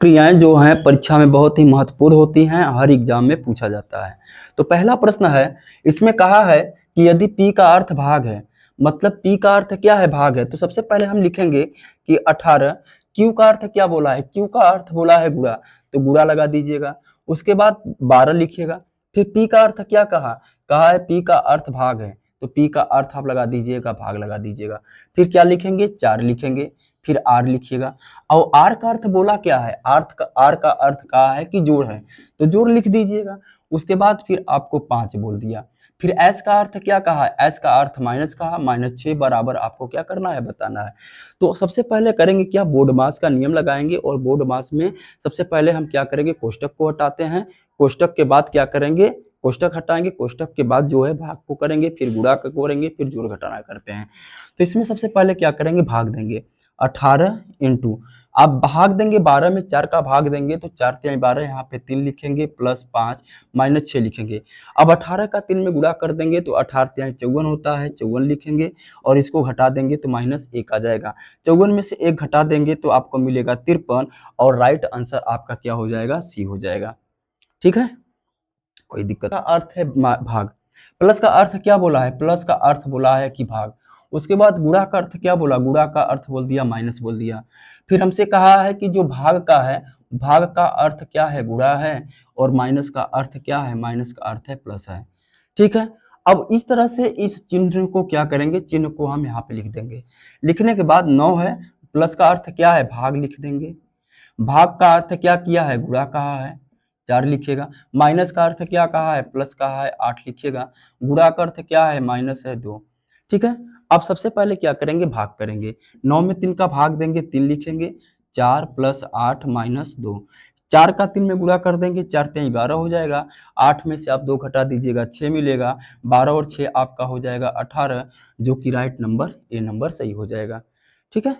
क्रियाएं जो हैं परीक्षा में बहुत ही महत्वपूर्ण होती हैं, हर एग्जाम में पूछा जाता है। तो पहला प्रश्न है, इसमें कहा है कि यदि p का अर्थ भाग है, मतलब p का अर्थ क्या है, भाग है, तो सबसे पहले हम लिखेंगे कि 18। q का अर्थ क्या बोला है, q का अर्थ बोला है गुणा, तो गुणा लगा दीजिएगा। उसके बाद 12 लिखिएगा। फिर p का अर्थ क्या कहा, कहा है p का अर्थ भाग है, तो p का अर्थ आप लगा दीजिएगा, भाग लगा दीजिएगा। फिर क्या लिखेंगे, 4 लिखेंगे। फिर r लिखिएगा। और आर का अर्थ बोला क्या है, आर का अर्थ कहा है कि जोड़ है, तो जोड़ लिख दीजिएगा। उसके बाद फिर आपको 5 बोल दिया। फिर एस का अर्थ क्या कहा, एस का अर्थ माइनस कहा, -6 बराबर आपको क्या करना है, बताना है। तो सबसे पहले करेंगे क्या, बोर्ड मास का नियम लगाएंगे, और बोर्ड मास में सबसे पहले हम क्या करेंगे, कोष्टक को हटाते हैं। कोष्टक के बाद क्या करेंगे, कोष्टक हटाएंगे, कोष्टक के बाद जो है भाग को करेंगे, फिर गुणा को करेंगे, फिर जोड़ घटाना करते हैं। तो इसमें सबसे पहले क्या करेंगे, भाग देंगे। 18 इंटू, आप भाग देंगे 12 में 4 का भाग देंगे, तो 4 3 12, यहाँ पे 3 लिखेंगे, प्लस 5 -6 लिखेंगे। अब 18 का 3 में गुणा कर देंगे, तो 18 3 54 होता है, 54 लिखेंगे, और इसको घटा देंगे तो -1 आ जाएगा। 54 में से 1 घटा देंगे तो आपको मिलेगा 53, और राइट आंसर आपका क्या हो जाएगा, सी हो जाएगा। ठीक है, कोई दिक्कत का अर्थ है भाग। प्लस का अर्थ क्या बोला है, प्लस का अर्थ बोला है कि भाग। उसके बाद गुणा का अर्थ क्या बोला, गुणा का अर्थ बोल दिया, माइनस बोल दिया। फिर हमसे कहा है कि जो भाग का है, भाग का अर्थ क्या है, गुणा है, और माइनस का अर्थ क्या है, माइनस का अर्थ है प्लस है। ठीक है, अब इस तरह से इस चिन्ह को क्या करेंगे, चिन्ह को हम यहाँ पे लिख देंगे। लिखने के बाद 9 है, प्लस का अर्थ क्या है, भाग लिख देंगे। भाग का अर्थ क्या किया है, गुणा कहा है, 4 लिखिएगा। माइनस का अर्थ क्या कहा है, प्लस कहा है, 8 लिखिएगा। गुणा का अर्थ क्या है, माइनस है, 2। ठीक है, अब सबसे पहले क्या करेंगे, भाग करेंगे। 9 में 3 का भाग देंगे, 3 लिखेंगे। 4 + 8 - 2। 4 का 3 में गुणा कर देंगे, 4 3 12 हो जाएगा। 8 में से आप 2 घटा दीजिएगा, 6 मिलेगा। 12 और 6 आपका हो जाएगा 18, जो कि राइट नंबर, ए नंबर सही हो जाएगा। ठीक है।